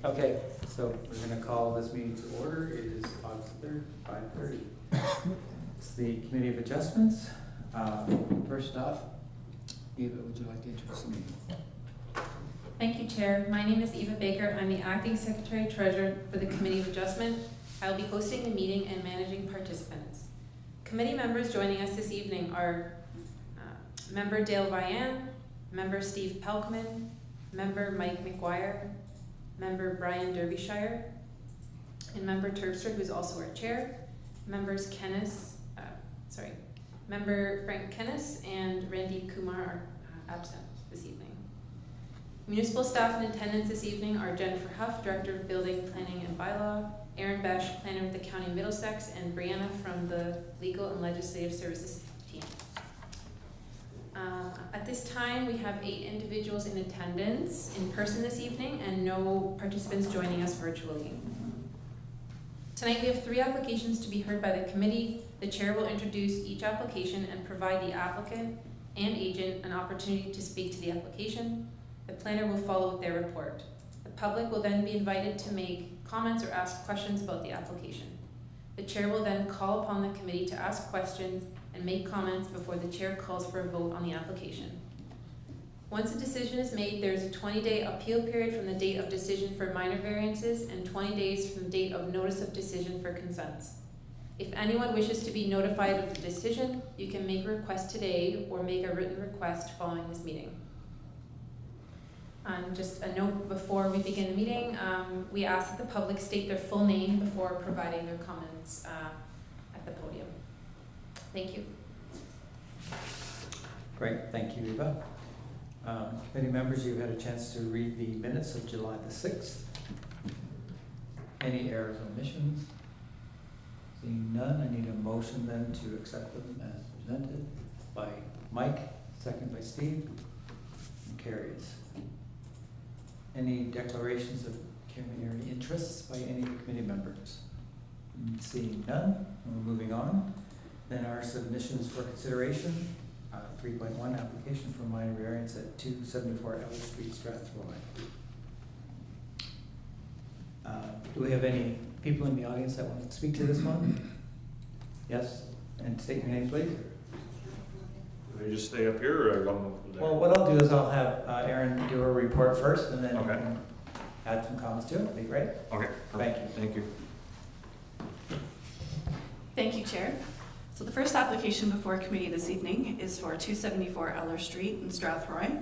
Okay, so we're going to call this meeting to order. It is August 3rd, 5:30. It's the Committee of Adjustments. First off, Eva, would you like to introduce the meeting? Thank you, Chair. My name is Eva Baker. I'm the Acting Secretary Treasurer for the Committee of Adjustment. I will be hosting the meeting and managing participants. Committee members joining us this evening are Member Dale Vian, Member Steve Pelkman, Member Mike McGuire, Member Brian Derbyshire, and Member Terpstra, who's also our Chair. Member Frank Kennis and Randeep Kumar are absent this evening. Municipal staff in attendance this evening are Jennifer Huff, Director of Building, Planning and Bylaw, Aaron Besh, Planner with the County of Middlesex, and Brianna from the Legal and Legislative Services team. At this time, we have 8 individuals in attendance in person this evening and no participants joining us virtually. Tonight we have 3 applications to be heard by the committee. The chair will introduce each application and provide the applicant and agent an opportunity to speak to the application. The planner will follow with their report. The public will then be invited to make comments or ask questions about the application. The chair will then call upon the committee to ask questions and make comments before the chair calls for a vote on the application. Once a decision is made, there is a 20-day appeal period from the date of decision for minor variances and 20 days from the date of notice of decision for consents. If anyone wishes to be notified of the decision, you can make a request today or make a written request following this meeting. Just a note before we begin the meeting, we ask that the public state their full name before providing their comments at the podium. Thank you. Great, thank you, Eva. Committee members, you've had a chance to read the minutes of July the 6th. Any errors or omissions? Seeing none, I need a motion then to accept them as presented by Mike, second by Steve, and carries. Any declarations of pecuniary interests by any of the committee members? Seeing none, we're moving on. Then our submissions for consideration. 3.1 application for minor variance at 274 Elder Street, Strathroy. Do we have any people in the audience that want to speak to this one? Yes, and state your name, please. Do they just stay up here or go over there? Well, what I'll do is I'll have Aaron do a report first, and then you Okay. can add some comments to it. That'd be great. Okay. Thank you. Thank you. Thank you, Chair. So the first application before committee this evening is for 274 Eller Street in Strathroy.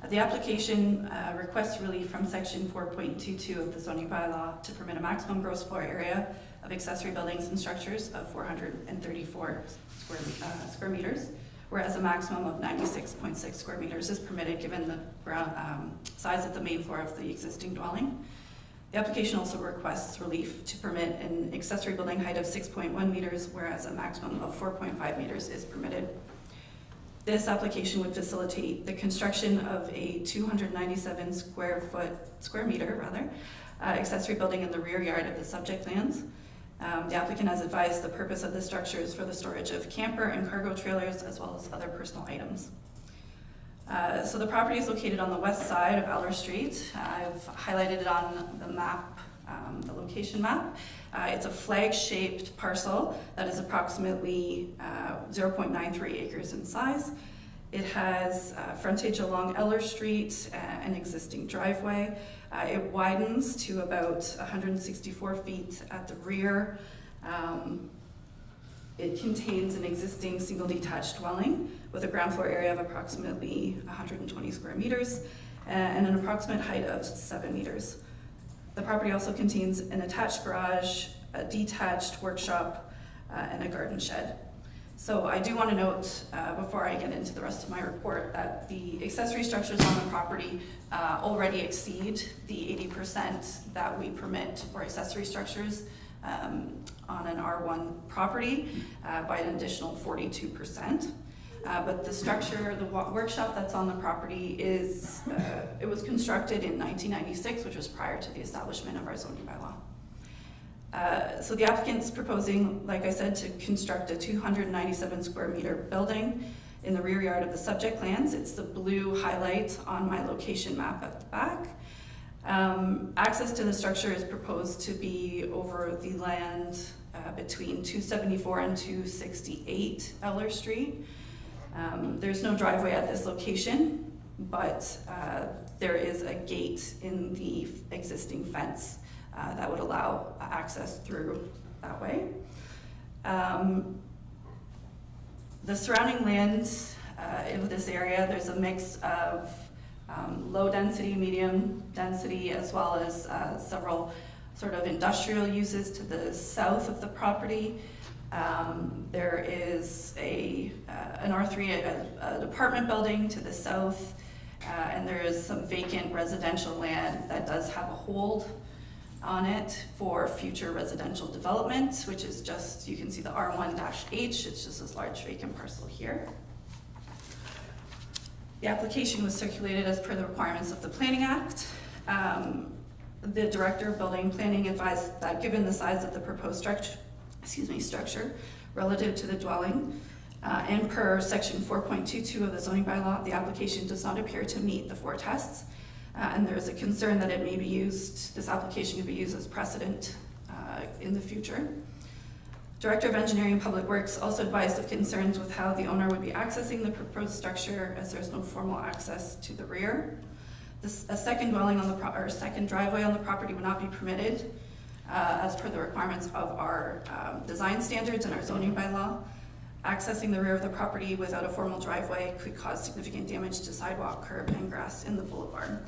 The application requests relief from section 4.22 of the zoning bylaw to permit a maximum gross floor area of accessory buildings and structures of 434 square meters, whereas a maximum of 96.6 square meters is permitted given the size of the main floor of the existing dwelling. The application also requests relief to permit an accessory building height of 6.1 meters, whereas a maximum of 4.5 meters is permitted. This application would facilitate the construction of a 297 square meter accessory building in the rear yard of the subject lands. The applicant has advised the purpose of the structure is for the storage of camper and cargo trailers as well as other personal items. So the property is located on the west side of Eller Street. I've highlighted it on the map, the location map. It's a flag-shaped parcel that is approximately 0.93 acres in size. It has frontage along Eller Street, an existing driveway. It widens to about 164 feet at the rear. It contains an existing single detached dwelling with a ground floor area of approximately 120 square meters and an approximate height of 7 meters. The property also contains an attached garage, a detached workshop, and a garden shed. So I do want to note, before I get into the rest of my report, that the accessory structures on the property already exceed the 80% that we permit for accessory structures on an R1 property by an additional 42%. But the structure, the workshop that's on the property is, it was constructed in 1996, which was prior to the establishment of our zoning bylaw. So the applicant's proposing, like I said, to construct a 297 square meter building in the rear yard of the subject lands. It's the blue highlight on my location map at the back. Access to the structure is proposed to be over the land between 274 and 268 Eller Street. There's no driveway at this location, but there is a gate in the existing fence that would allow access through that way. The surrounding land in this area, there's a mix of low density, medium density, as well as several sort of industrial uses to the south of the property. There is an R3, an apartment building to the south, and there is some vacant residential land that does have a hold on it for future residential development, which is just, you can see the R1-H, it's just this large vacant parcel here. The application was circulated as per the requirements of the Planning Act. The Director of Building Planning advised that given the size of the proposed structure relative to the dwelling, and per section 4.22 of the zoning bylaw, the application does not appear to meet the 4 tests. And there is a concern that it may be used, this application could be used as precedent in the future. Director of Engineering and Public Works also advised of concerns with how the owner would be accessing the proposed structure, as there's no formal access to the rear. A second dwelling on the second driveway on the property would not be permitted as per the requirements of our design standards and our zoning bylaw. Accessing the rear of the property without a formal driveway could cause significant damage to sidewalk, curb, and grass in the boulevard.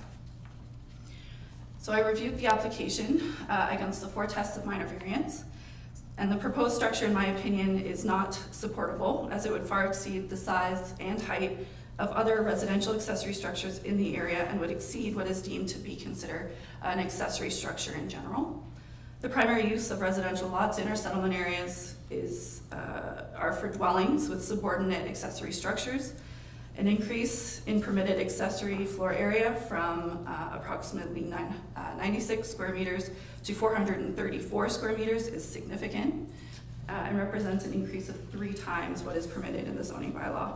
So I reviewed the application against the 4 tests of minor variance, and the proposed structure, in my opinion, is not supportable, as it would far exceed the size and height of other residential accessory structures in the area and would exceed what is deemed to be considered an accessory structure in general. The primary use of residential lots in our settlement areas are for dwellings with subordinate accessory structures. An increase in permitted accessory floor area from approximately 96 square meters to 434 square meters is significant and represents an increase of 3 times what is permitted in the zoning bylaw.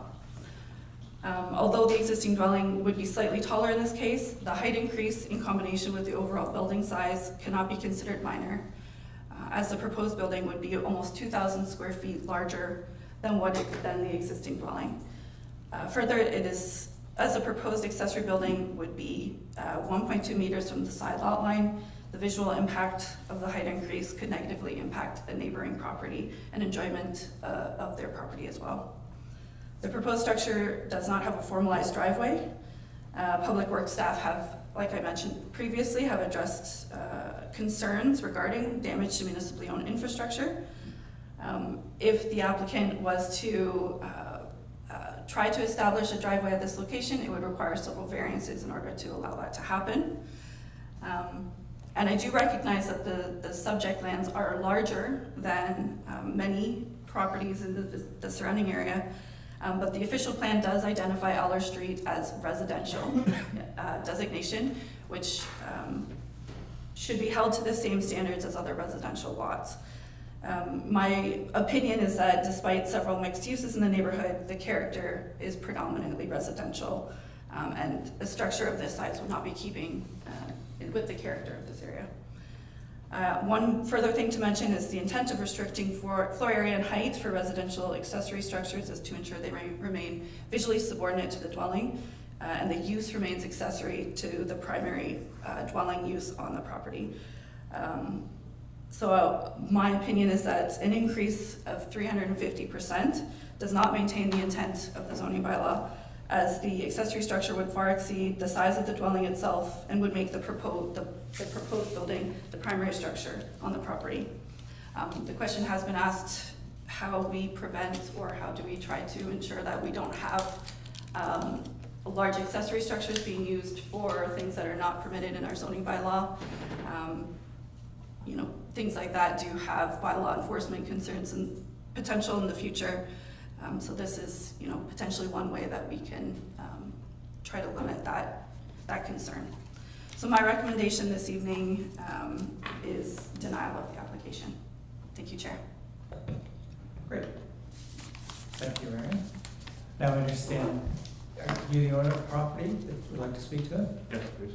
Although the existing dwelling would be slightly taller in this case, the height increase in combination with the overall building size cannot be considered minor, as the proposed building would be almost 2,000 square feet larger than the existing dwelling. Further, it is, as a proposed accessory building would be 1.2 meters from the side lot line, the visual impact of the height increase could negatively impact the neighboring property and enjoyment of their property as well. The proposed structure does not have a formalized driveway. Public Works staff have, like I mentioned previously, have addressed concerns regarding damage to municipally owned infrastructure. If the applicant was to try to establish a driveway at this location, it would require several variances in order to allow that to happen. And I do recognize that the subject lands are larger than many properties in the surrounding area, but the official plan does identify Eller Street as residential designation, which should be held to the same standards as other residential lots. My opinion is that despite several mixed uses in the neighborhood, the character is predominantly residential, and a structure of this size would not be keeping with the character of this area. One further thing to mention is the intent of restricting floor area and height for residential accessory structures is to ensure they remain visually subordinate to the dwelling, and the use remains accessory to the primary dwelling use on the property. So my opinion is that an increase of 350% does not maintain the intent of the zoning bylaw, as the accessory structure would far exceed the size of the dwelling itself and would make the proposed building the primary structure on the property. The question has been asked how we prevent, or how do we try to ensure that we don't have large accessory structures being used for things that are not permitted in our zoning bylaw. You know, things like that do have bylaw enforcement concerns and potential in the future. So this is, you know, potentially one way that we can try to limit that concern. So my recommendation this evening is denial of the application. Thank you, Chair. Great. Thank you, Marion. Now I understand, are you the owner of the property that would like to speak to it? Yes, please.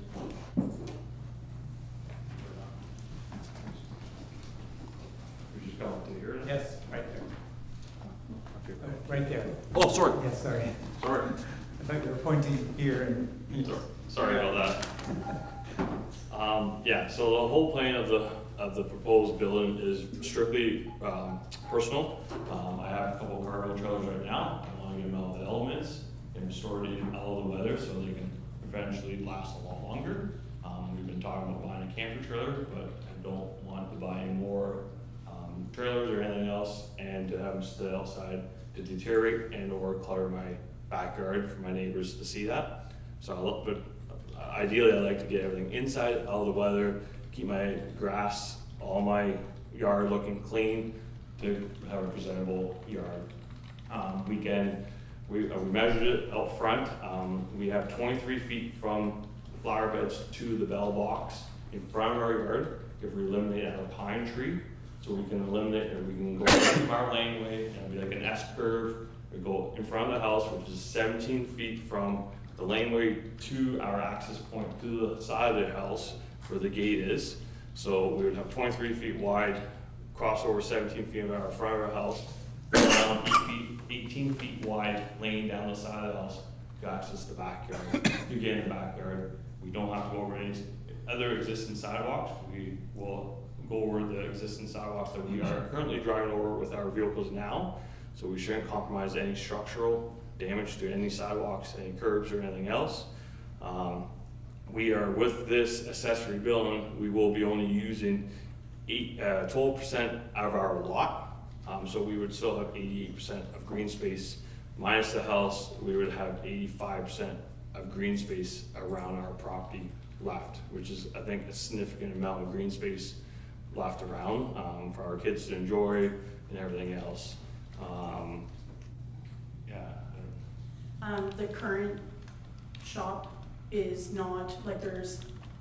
right there. Oh, sorry, Yeah, sorry. sorry. I thought you were pointing here and. Sorry about that. Yeah, so the whole plan of the proposed building is strictly personal. I have a couple of cargo trailers right now. I want to get them out of the elements and store it out of the weather so they can eventually last a lot longer. We've been talking about buying a camper trailer, but I don't want to buy any more trailers or anything else and to have them stay outside to deteriorate and or clutter my backyard for my neighbors to see that. So ideally, I like to get everything inside, out of the weather, keep my grass, all my yard looking clean to have a presentable yard. We measured it out front. We have 23 feet from the flower beds to the bell box in front of our yard. If we eliminate our pine tree, so we can eliminate, or we can go from our laneway and it'll be like an S curve. We go in front of the house, which is 17 feet from the laneway to our access point to the side of the house where the gate is. So we would have 23 feet wide, cross over 17 feet of our front of our house, down 18 feet wide, laying down the side of the house to access the backyard. You get in the backyard, we don't have to go over any other existing sidewalks. We will go over the existing sidewalks that we are currently driving over with our vehicles now. So we shouldn't compromise any structural damage to any sidewalks, any curbs or anything else. We are, with this accessory building, we will be only using 12% of our lot. So we would still have 88% of green space. Minus the house, we would have 85% of green space around our property left, which is, I think, a significant amount of green space left around for our kids to enjoy and everything else. The current shop is not, like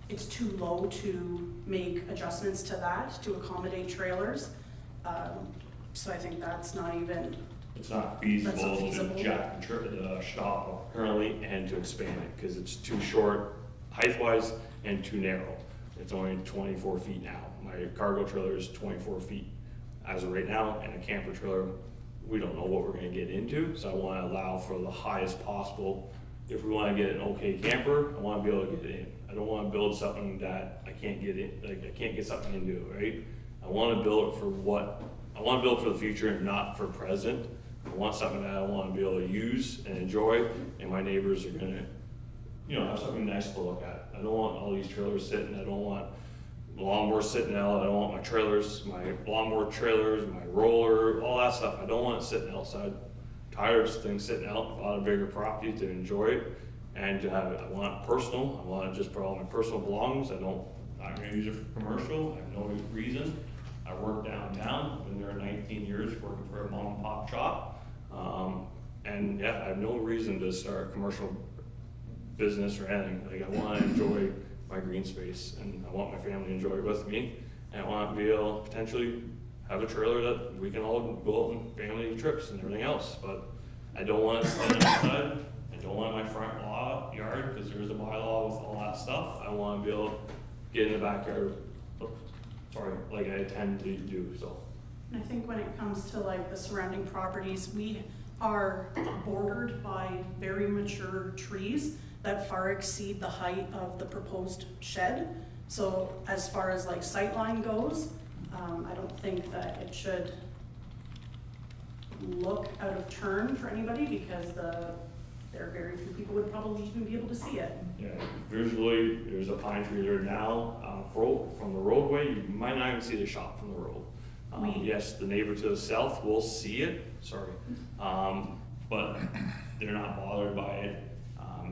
it's too low to make adjustments to that, to accommodate trailers. So I think that's not even. It's not feasible, That's not feasible. to jack the shop up currently and to expand it because it's too short height-wise and too narrow. It's only 24 feet now. My cargo trailer is 24 feet as of right now, and a camper trailer, we don't know what we're gonna get into, so I wanna allow for the highest possible. If we wanna get an okay camper, I wanna be able to get it in. I don't wanna build something that I can't get in, like I can't get something into, right? I wanna build it I wanna build for the future, not for present. I want something that I wanna be able to use and enjoy, and my neighbors are gonna, have something nice to look at. I don't want all these trailers sitting, I don't want lawnmower sitting out, I don't want my lawnmower trailers, my roller, all that stuff. I don't want it sitting outside. Tired of things sitting out, a lot of bigger property to enjoy it and to have it. I want it personal. I want to just put all my personal belongings. I'm not gonna use it for commercial. I have no reason. I work downtown, been there 19 years working for a mom and pop shop. And yeah, I have no reason to start a commercial business or anything. Like I want to enjoy my green space, and I want my family to enjoy it with me, and I want to be able to potentially have a trailer that we can all go out on family trips and everything else. But I don't want it sitting outside. I don't want my front yard because there's a bylaw with all that stuff. I want to be able to get in the backyard, like I tend to do. So. And I think when it comes to like the surrounding properties, we are bordered by very mature trees that far exceed the height of the proposed shed. So as far as like sightline goes, I don't think that it should look out of turn for anybody because there are very few people would probably even be able to see it. Yeah, visually, there's a pine tree there now. From the roadway, you might not even see the shop from the road. Yes, the neighbor to the south will see it, but they're not bothered by it.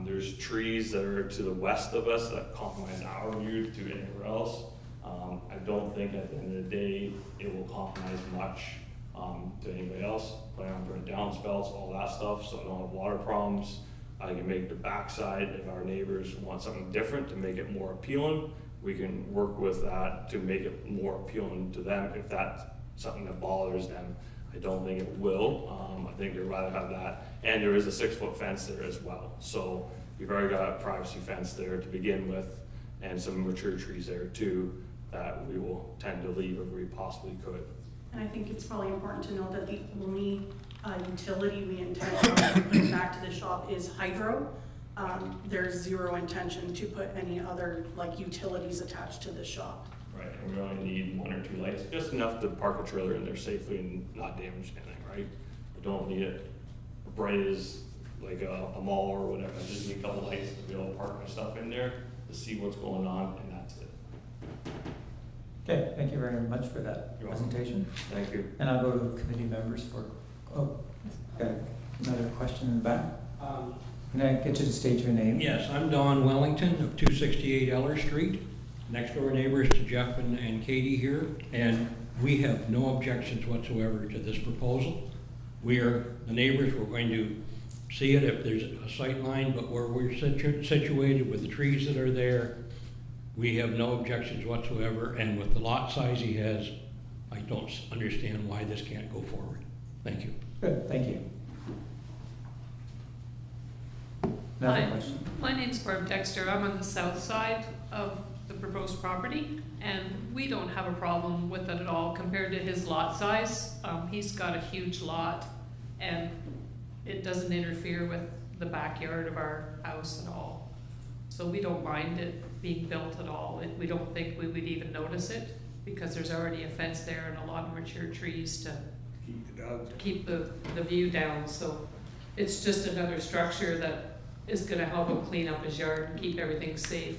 There's trees that are to the west of us that compromise our view to anywhere else. I don't think at the end of the day, it will compromise much to anybody else. Plan on putting downspouts, all that stuff, so I don't have water problems. I can make the backside, if our neighbors want something different to make it more appealing, we can work with that to make it more appealing to them if that's something that bothers them. I don't think it will. I think they'd rather have that. And there is a 6-foot fence there as well. So we've already got a privacy fence there to begin with and some mature trees there too that we will tend to leave if we possibly could. And I think it's probably important to note that the only utility we intend on putting back to the shop is hydro. There's zero intention to put any other like utilities attached to the shop. Right, and we only need 1 or 2 lights, just enough to park a trailer in there safely and not damage anything, right? We don't need it bright as like a mall or whatever, I just need a couple lights to be able to park my stuff in there, to see what's going on, and that's it. Okay, thank you very much for that You're welcome. presentation. Thank you. And I'll go to committee members for, oh, got another question in the back. Can I get you to state your name? Yes, I'm Don Wellington of 268 Eller Street, next door neighbors to Jeff and Katie here, and we have no objections whatsoever to this proposal. We are the neighbors, we're going to see it if there's a sight line, but where we're situated with the trees that are there, we have no objections whatsoever, and with the lot size he has, I don't understand why this can't go forward. Thank you. Good, thank you. Another Hi, question. my name's Barb Dexter. I'm on the south side of the proposed property, and we don't have a problem with it at all compared to his lot size. He's got a huge lot, and it doesn't interfere with the backyard of our house at all. So we don't mind it being built at all. We don't think we would even notice it, because there's already a fence there and a lot of mature trees to keep the view down. So it's just another structure that is gonna help him clean up his yard and keep everything safe.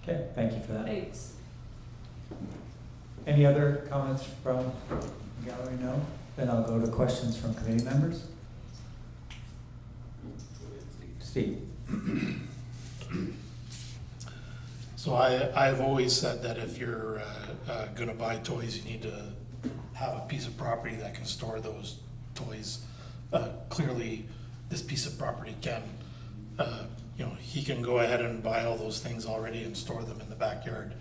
Okay, thank you for that. Thanks. Any other comments from the gallery? No? Then I'll go to questions from committee members. Steve? So I've always said that if you're gonna buy toys, you need to have a piece of property that can store those toys. Clearly, this piece of property can, he can go ahead and buy all those things already and store them in the backyard.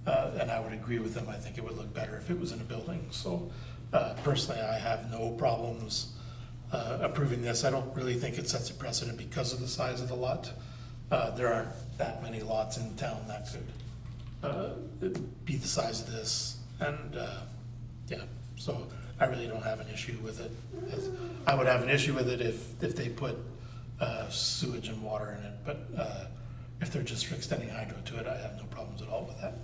And I would agree with him, I think it would look better if it was in a building. So personally, I have no problems approving this. I don't really think it sets a precedent because of the size of the lot. There aren't that many lots in town that could be the size of this. And so I really don't have an issue with it. I would have an issue with it if they put sewage and water in it, but if they're just extending hydro to it, I have no problems at all with that.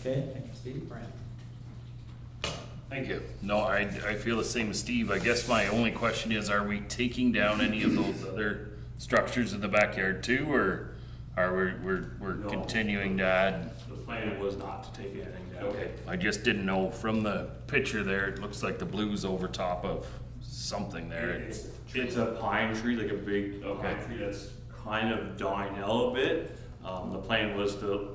Okay, thank you, Steve. Brian? Thank you. No, I feel the same as Steve. I guess my only question is, are we taking down any of those other structures in the backyard too, or are we're No. continuing to add? The plan was not to take anything down. Okay, I just didn't know from the picture there, it looks like the blue's over top of something there. It's a pine tree, like a big Okay. pine tree that's kind of dying out a bit. The plan was to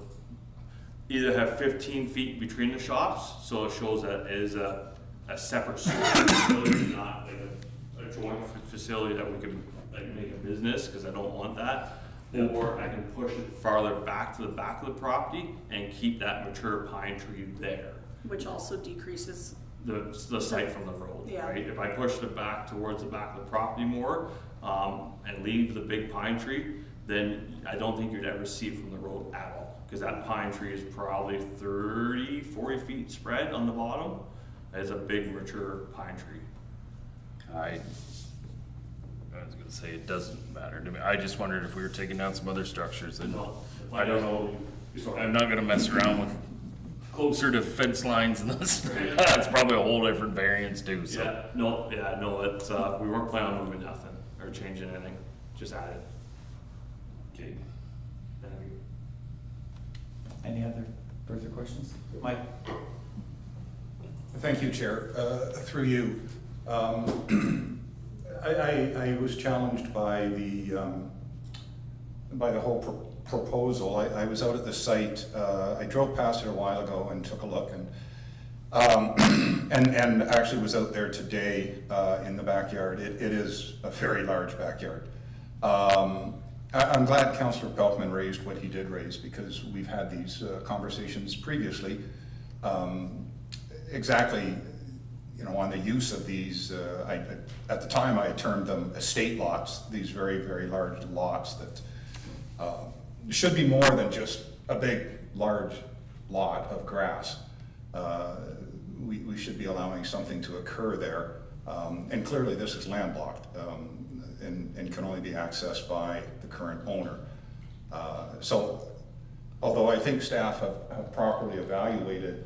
either have 15 feet between the shops, so it shows that it is a separate facility, not like a joint facility that we could like make a business, because I don't want that. Or I can push it farther back to the back of the property and keep that mature pine tree there. Which also decreases, The site from the road, Yeah. right? If I pushed it back towards the back of the property more, and leave the big pine tree, then I don't think you'd ever see it from the road at all. Because that pine tree is probably 30, 40 feet spread on the bottom. It's a big mature pine tree. I was gonna say, it doesn't matter to me. I just wondered if we were taking down some other structures, and I don't know. I'm not gonna mess around with closer to fence lines and this. That's probably a whole different variance too, so. No, it's, we weren't planning on moving nothing or changing anything, just add it. Okay. Any other further questions? Mike? Thank you, Chair. Through you. I was challenged by the whole proposal. I was out at the site. I drove past it a while ago and took a look, and actually was out there today in the backyard. It is a very large backyard. I'm glad Councillor Pelkman raised what he did raise, because we've had these conversations previously. Exactly, on the use of these, at the time I termed them estate lots, these very, very large lots that should be more than just a big, large lot of grass. we should be allowing something to occur there. And clearly this is landlocked, and can only be accessed by the current owner. So although I think staff have properly evaluated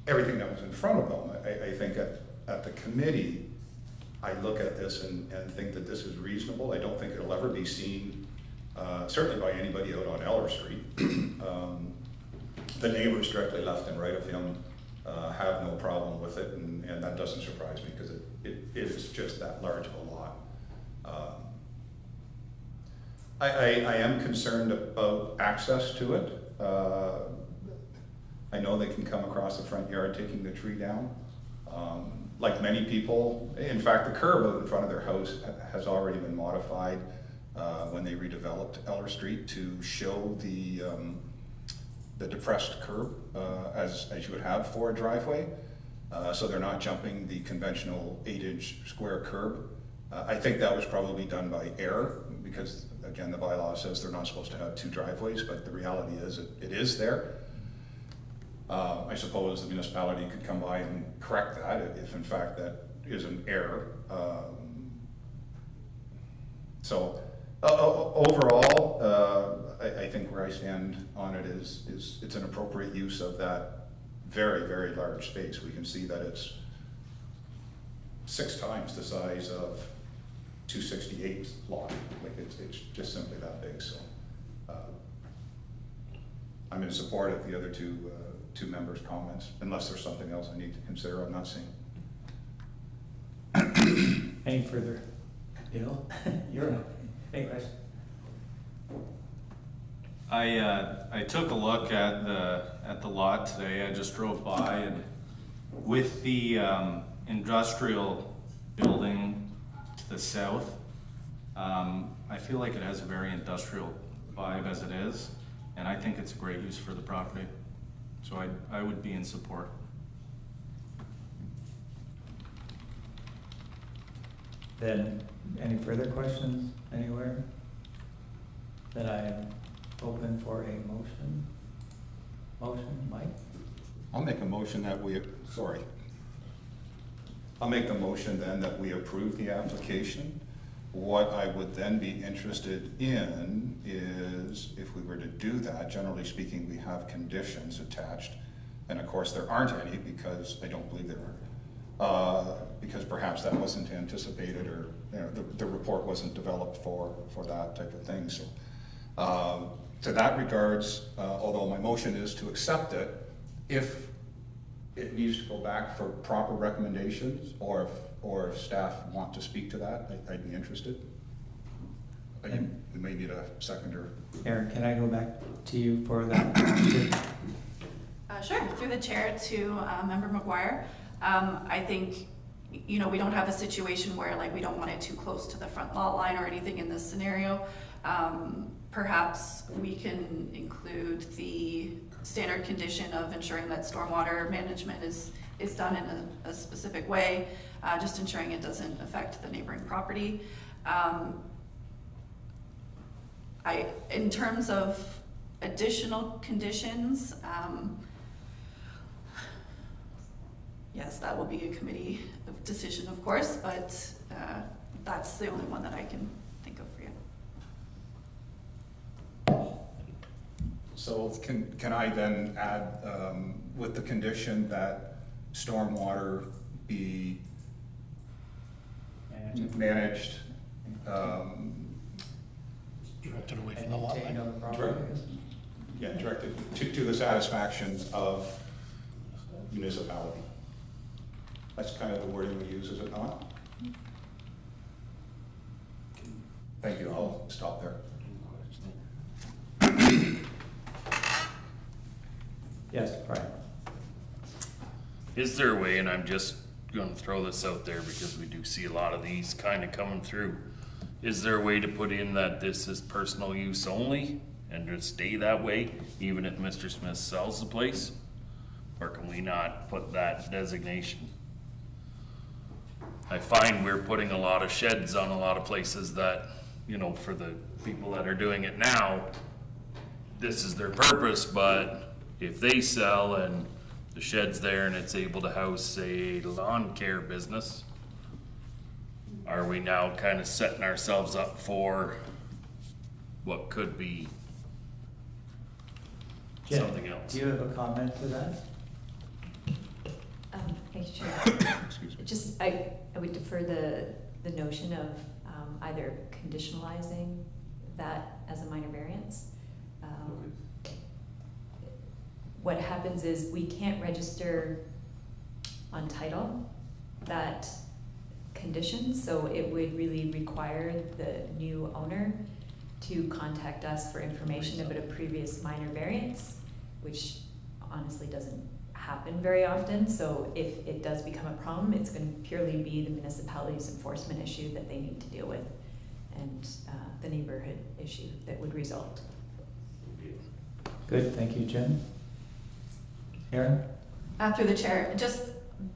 everything that was in front of them, I think at the committee, I look at this and think that this is reasonable. I don't think it'll ever be seen, certainly by anybody out on Eller Street. The neighbors directly left and right of him have no problem with it, and that doesn't surprise me because it is just that large of a lot. I am concerned about access to it. I know they can come across the front yard taking the tree down. Like many people, in fact, the curb out in front of their house has already been modified when they redeveloped Eller Street to show the depressed curb as you would have for a driveway. So they're not jumping the conventional 8-inch square curb. I think that was probably done by error because, again, the bylaw says they're not supposed to have 2 driveways, but the reality is it is there. I suppose the municipality could come by and correct that if in fact that is an error. So overall, I think where I stand on it is it's an appropriate use of that very, very large space. We can see that it's 6 times the size of 268 lot. Like it's just simply that big. So I'm in support of the other two members' comments, unless there's something else I need to consider I'm not seeing. Any further? Bill, you're up. Any questions? I took a look at the lot today. I just drove by, and with the industrial building to the south, I feel like it has a very industrial vibe as it is, and I think it's a great use for the property. So I would be in support. Then, any further questions anywhere? Then I am open for a motion. Motion, Mike? I'll make a motion that I'll make the motion then that we approve the application. What I would then be interested in is, if we were to do that, generally speaking, we have conditions attached. And of course, there aren't any because I don't believe there are. Because perhaps that wasn't anticipated, or the report wasn't developed for that type of thing. So to that regards, although my motion is to accept it, if it needs to go back for proper recommendations, or if staff want to speak to that, I'd be interested. We may need a seconder. Aaron, can I go back to you for that? Sure, through the chair to Member McGuire. I think, we don't have a situation where we don't want it too close to the front lot line or anything in this scenario. Perhaps we can include the standard condition of ensuring that stormwater management is done in a specific way, just ensuring it doesn't affect the neighboring property. In terms of additional conditions, yes, that will be a committee decision, of course, but that's the only one that I can think of for you. So can I then add, with the condition that stormwater be managed, Directed away from the lot line. directed to the satisfaction of municipality. That's kind of the wording we use, is it not? Thank you, I'll stop there. Yes, Brian. Is there a way, and I'm just gonna throw this out there because we do see a lot of these kind of coming through. Is there a way to put in that this is personal use only and just stay that way, even if Mr. Smith sells the place? Or can we not put that designation? I find we're putting a lot of sheds on a lot of places that, for the people that are doing it now, this is their purpose, but if they sell and the shed's there and it's able to house a lawn care business, are we now kind of setting ourselves up for what could be Jen, something else? do you have a comment to that? Thank you, Chair. Just, I would defer the notion of either conditionalizing that as a minor variance. What happens is we can't register on title that condition, so it would really require the new owner to contact us for information about a previous minor variance, which honestly doesn't happen very often. So if it does become a problem, it's going to purely be the municipality's enforcement issue that they need to deal with, and the neighborhood issue that would result. Good, thank you, Jen. Aaron? Through the chair, just,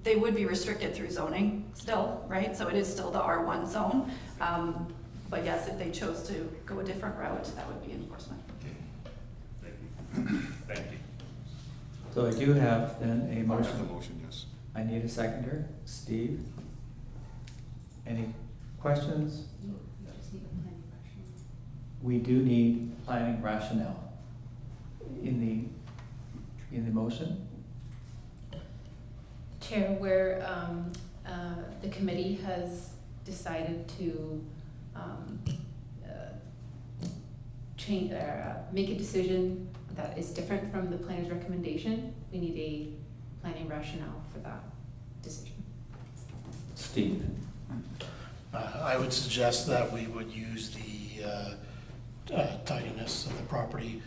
they would be restricted through zoning still, right? So it is still the R1 zone. But yes, if they chose to go a different route, that would be enforcement. Thank you. Thank you. So I do have then a I have motion. the motion, yes. I need a seconder. Steve? Any questions? We do need planning rationale in the motion. Chair, where the committee has decided to change, make a decision that is different from the planner's recommendation, we need a planning rationale for that decision. Steve? I would suggest that we would use the tidiness of the property.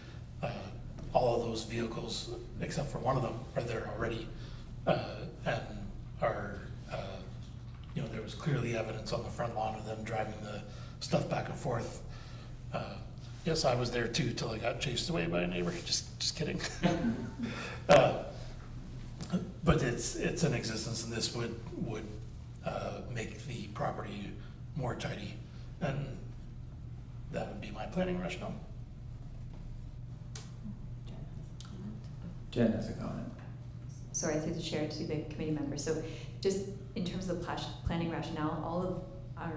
All of those vehicles, except for one of them, are there already, and are, there was clearly evidence on the front lawn of them driving the stuff back and forth. Yes, I was there too till I got chased away by a neighbor. Just kidding. But it's in existence, and this would make the property more tidy, and that would be my planning rationale. Jen has a comment. Sorry, through the chair to the committee members. So just in terms of planning rationale, all of our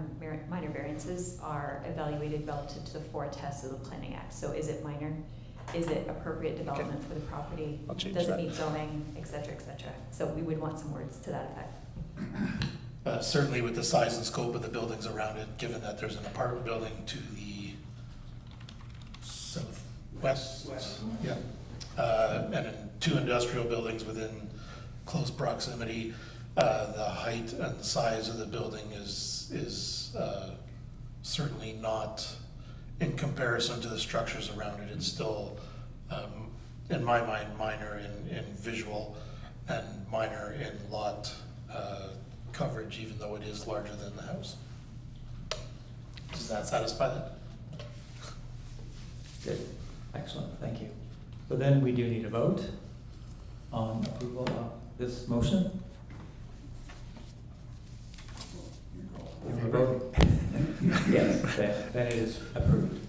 minor variances are evaluated relative to the 4 tests of the Planning Act. So is it minor? Is it appropriate development for the property? I'll change Does that. it meet zoning, et cetera, et cetera? So we would want some words to that effect. Certainly with the size and scope of the buildings around it, given that there's an apartment building to the southwest. Yeah. And then 2 industrial buildings within close proximity. The height and size of the building is certainly not, in comparison to the structures around it, it's still, in my mind, minor in visual and minor in lot coverage, even though it is larger than the house. Does that satisfy that? Good, excellent, thank you. So then we do need a vote on approval of this motion. You're voting? Yes, then it is approved.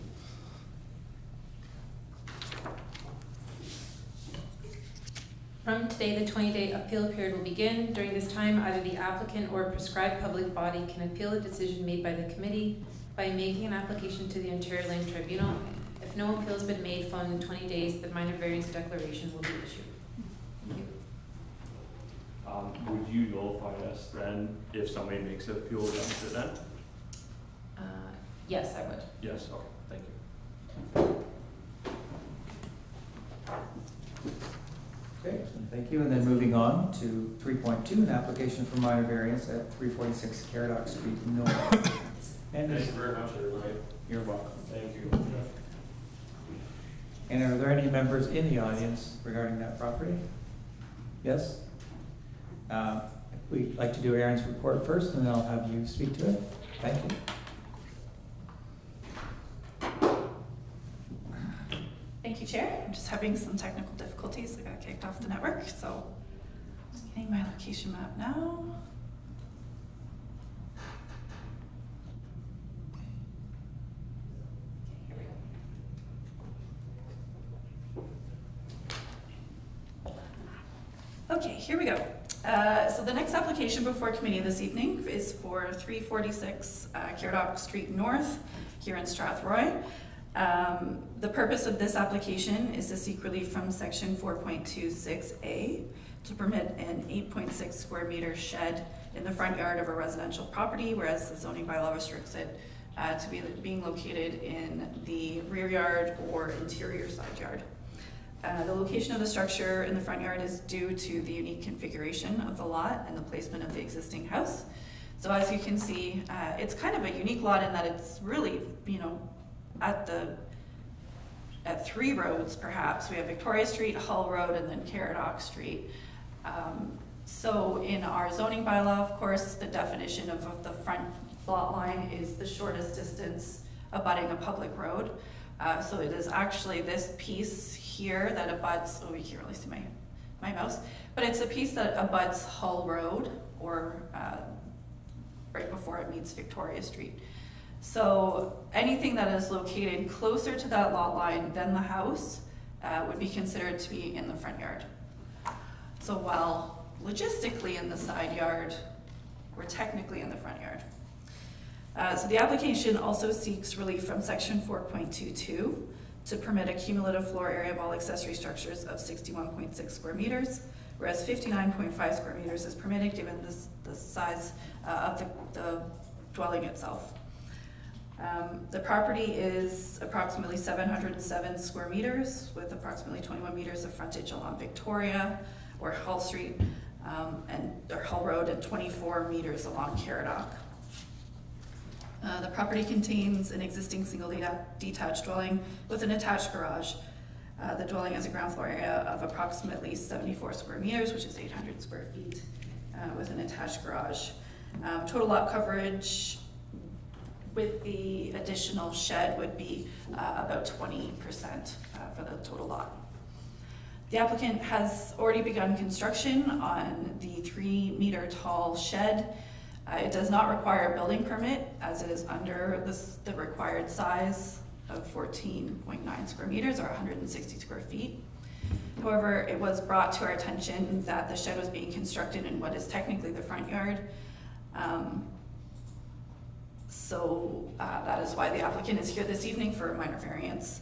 From today, the 20-day appeal period will begin. During this time, either the applicant or a prescribed public body can appeal a decision made by the committee by making an application to the Ontario Land Tribunal. If no appeal has been made following the 20 days, the minor variance declaration will be issued. Thank you. Would you notify us then if somebody makes an appeal against it then? Yes, I would. Yes, okay, thank you. Okay, thank you. And then moving on to 3.2, an application for minor variance at 346 Caradoc Street North. And Thank you very much, everybody. you're welcome. Thank you. And are there any members in the audience regarding that property? Yes? We'd like to do Aaron's report first, and then I'll have you speak to it. Thank you. Thank you, Chair. I'm just having some technical difficulties. I got kicked off the network, so just getting my location map now. here we go. So the next application before committee this evening is for 346 Caradoc Street North here in Strathroy. The purpose of this application is to seek relief from section 4.26A to permit an 8.6 square meter shed in the front yard of a residential property, whereas the zoning bylaw restricts it to be being located in the rear yard or interior side yard. The location of the structure in the front yard is due to the unique configuration of the lot and the placement of the existing house. So as you can see, it's kind of a unique lot in that it's really, at three roads perhaps. We have Victoria Street, Hull Road, and then Caradoc Street. So in our zoning bylaw, of course, the definition of the front lot line is the shortest distance abutting a public road. So it is actually this piece here that abuts, oh, you can't really see my mouse, but it's a piece that abuts Hull Road, or right before it meets Victoria Street. So anything that is located closer to that lot line than the house would be considered to be in the front yard. So while logistically in the side yard, we're technically in the front yard. So the application also seeks relief from section 4.22 to permit a cumulative floor area of all accessory structures of 61.6 square meters, whereas 59.5 square meters is permitted given the size of the dwelling itself. The property is approximately 707 square meters with approximately 21 meters of frontage along Victoria or Hull Street or Hull Road, and 24 meters along Caradoc. The property contains an existing single detached dwelling with an attached garage. The dwelling has a ground floor area of approximately 74 square meters, which is 800 square feet, with an attached garage. Total lot coverage with the additional shed would be about 20% for the total lot. The applicant has already begun construction on the 3-meter tall shed. It does not require a building permit as it is under the required size of 14.9 square meters or 160 square feet. However, it was brought to our attention that the shed was being constructed in what is technically the front yard. That is why the applicant is here this evening for a minor variance.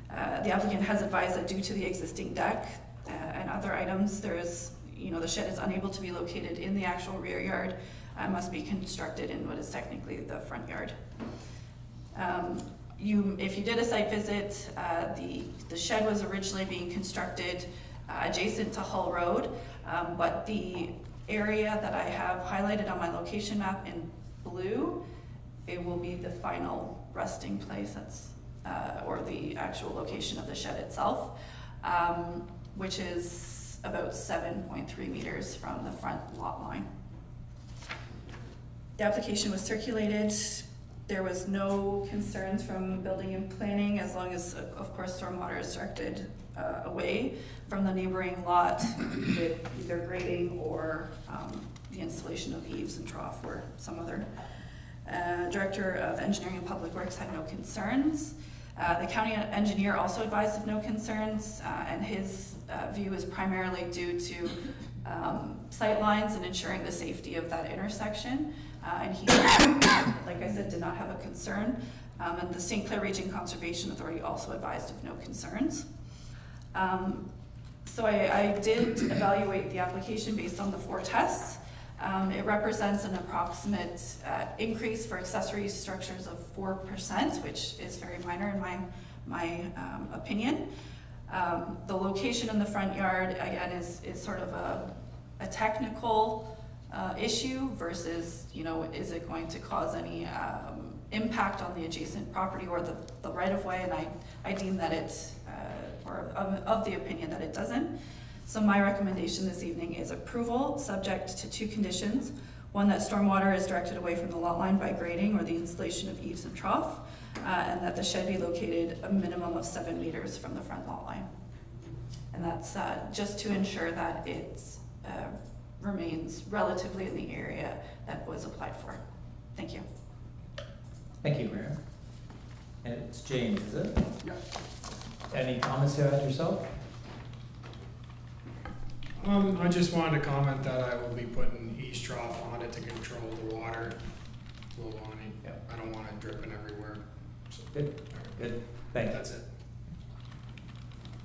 The applicant has advised that due to the existing deck and other items, the shed is unable to be located in the actual rear yard. Must be constructed in what is technically the front yard. If you did a site visit, the shed was originally being constructed adjacent to Hull Road, but the area that I have highlighted on my location map in blue, it will be the final resting place, or the actual location of the shed itself, which is about 7.3 meters from the front lot line. The application was circulated. There was no concerns from building and planning, as long as, of course, stormwater is directed away from the neighboring lot with either grading or the installation of eaves and trough or some other. Director of Engineering and Public Works had no concerns. The county engineer also advised of no concerns, and his view is primarily due to sight lines and ensuring the safety of that intersection. And he, like I said, did not have a concern. And the St. Clair Region Conservation Authority also advised of no concerns. So I did evaluate the application based on the 4 tests. It represents an approximate increase for accessory structures of 4%, which is very minor in my opinion. The location in the front yard, again, is sort of a technical issue versus, is it going to cause any impact on the adjacent property or the right-of-way, and I deem that it, or of the opinion that it doesn't. So my recommendation this evening is approval subject to 2 conditions. One, that stormwater is directed away from the lot line by grading or the installation of eaves and trough, and that the shed be located a minimum of 7 meters from the front lot line. And that's just to ensure that it remains relatively in the area that was applied for. Thank you. Thank you, Graham. And it's James, is it? Yeah. Any comments to add yourself? I just wanted to comment that I will be putting east trough on it to control the water flow on it. Yep. I don't want it dripping everywhere. So, Good, good, thank you. that's it.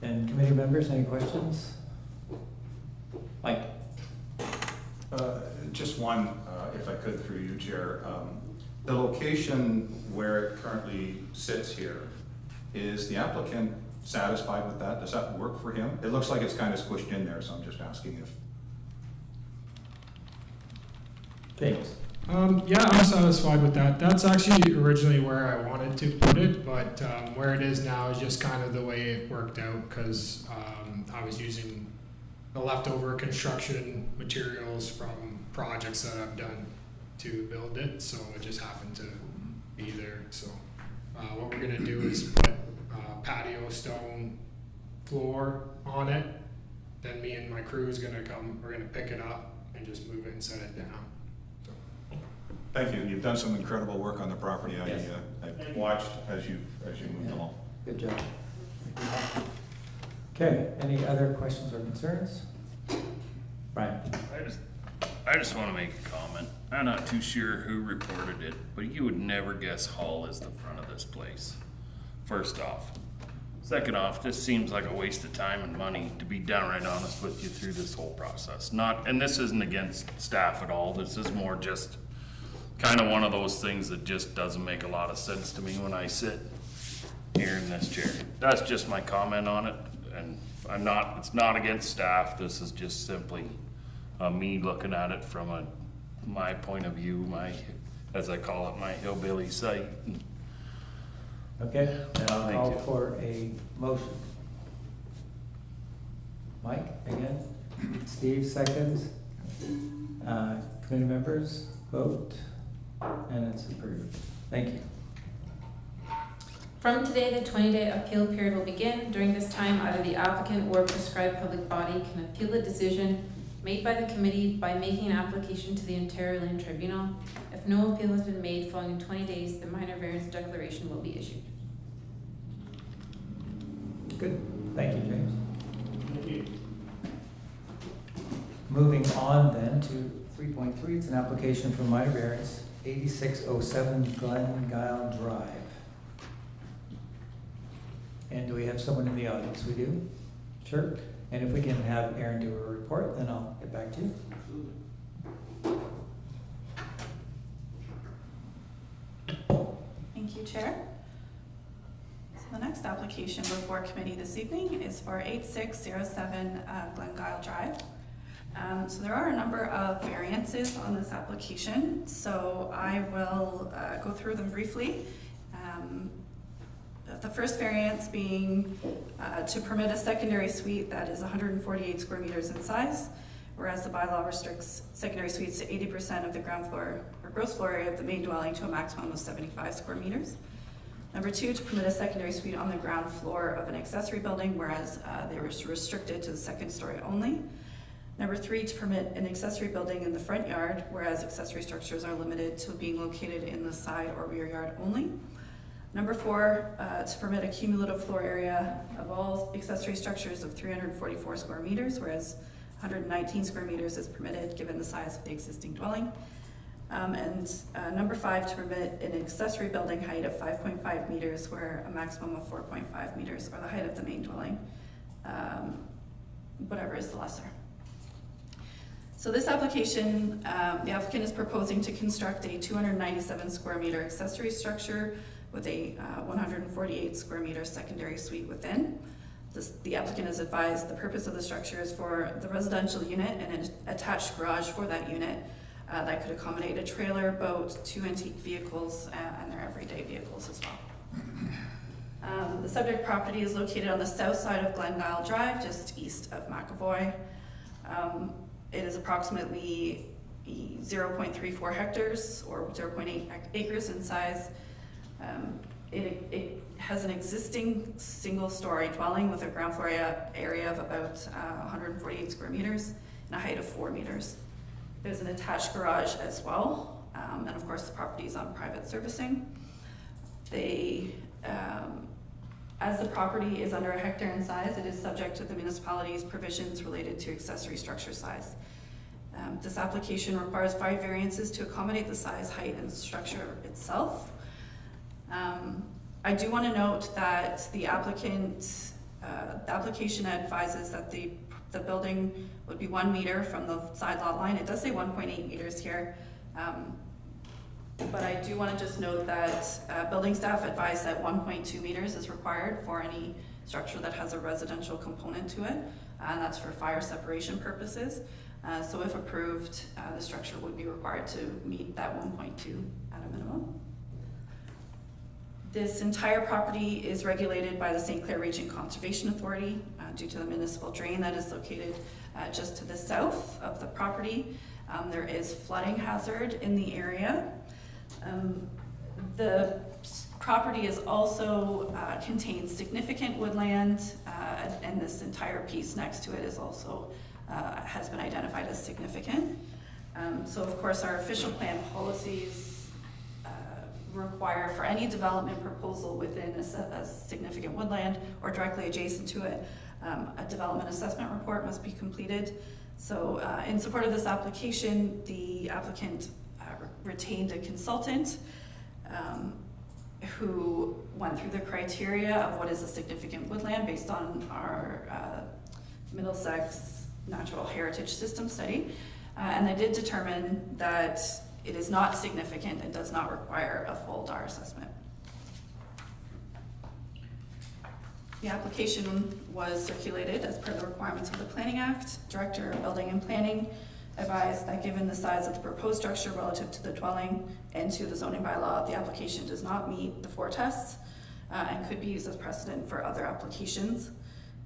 And committee members, any questions? Mike? Just one, if I could, through you, Chair. The location where it currently sits here, is the applicant satisfied with that? Does that work for him? It looks like it's kind of squished in there, so I'm just asking if. James? Yeah, I'm satisfied with that. That's actually originally where I wanted to put it, but where it is now is just kind of the way it worked out because I was using the leftover construction materials from projects that I've done to build it, so it just happened to be there. So what we're gonna do is put patio stone floor on it. Then me and my crew is gonna come, we're gonna pick it up and just move it and set it down. Thank you. You've done some incredible work on the property. Yes. I've watched as you moved Yeah. along. Good job. Okay, any other questions or concerns? Brian? I just want to make a comment. I'm not too sure who reported it, but you would never guess Hall is the front of this place. First off. Second off, this seems like a waste of time and money, to be downright honest with you, through this whole process. And this isn't against staff at all. This is more just kind of one of those things that just doesn't make a lot of sense to me when I sit here in this chair. That's just my comment on it, and it's not against staff. This is just simply me looking at it from my point of view, as I call it, my hillbilly site. Okay, then I'll Thank call you. for a motion. Mike, again? Steve, seconds. Committee members, vote, and it's approved. Thank you. From today, the 20-day appeal period will begin. During this time, either the applicant or prescribed public body can appeal the decision made by the committee by making an application to the Ontario Land Tribunal. If no appeal has been made following 20 days, the minor variance declaration will be issued. Good, thank you, James. Thank you. Moving on then to 3.3, it's an application for minor variance, 8607 Glen Drive. And do we have someone in the audience? We do? Sure. And if we can have Aaron do a report, then I'll get back to you. Thank you, Chair. So the next application before committee this evening is for 8607 Glengyle Drive. So there are a number of variances on this application, so I will go through them briefly. The first variance being to permit a secondary suite that is 148 square meters in size, whereas the bylaw restricts secondary suites to 80% of the ground floor or gross floor area of the main dwelling to a maximum of 75 square meters. Number two, to permit a secondary suite on the ground floor of an accessory building, whereas they were restricted to the second story only. Number three, to permit an accessory building in the front yard, whereas accessory structures are limited to being located in the side or rear yard only. Number four, to permit a cumulative floor area of all accessory structures of 344 square meters, whereas 119 square meters is permitted given the size of the existing dwelling. Number five, to permit an accessory building height of 5.5 meters, where a maximum of 4.5 meters are the height of the main dwelling, whatever is the lesser. So this application, the applicant is proposing to construct a 297 square meter accessory structure with a 148 square meter secondary suite within. The applicant has advised the purpose of the structure is for the residential unit and an attached garage for that unit that could accommodate a trailer, boat, 2 antique vehicles, and their everyday vehicles as well. The subject property is located on the south side of Glengyle Drive, just east of McAvoy. It is approximately 0.34 hectares or 0.8 acres in size. It has an existing single-story dwelling with a ground floor area of about 148 square meters and a height of 4 meters. There's an attached garage as well, and of course the property is on private servicing. As the property is under a hectare in size, it is subject to the municipality's provisions related to accessory structure size. This application requires 5 variances to accommodate the size, height, and structure itself. I do want to note that the application advises that the building would be 1 meter from the side lot line. It does say 1.8 meters here. But I do want to just note that building staff advised that 1.2 meters is required for any structure that has a residential component to it, and that's for fire separation purposes. So if approved, the structure would be required to meet that 1.2 at a minimum. This entire property is regulated by the St. Clair Region Conservation Authority due to the municipal drain that is located just to the south of the property. There is flooding hazard in the area. The property is also contains significant woodland, and this entire piece next to it is also has been identified as significant. So of course our official plan policies require for any development proposal within a significant woodland or directly adjacent to it, a development assessment report must be completed. So in support of this application, the applicant retained a consultant who went through the criteria of what is a significant woodland based on our Middlesex Natural Heritage System study. And they did determine that it is not significant and does not require a full DAR assessment. The application was circulated as per the requirements of the Planning Act. Director of Building and Planning advised that given the size of the proposed structure relative to the dwelling and to the zoning bylaw, the application does not meet the 4 tests and could be used as precedent for other applications.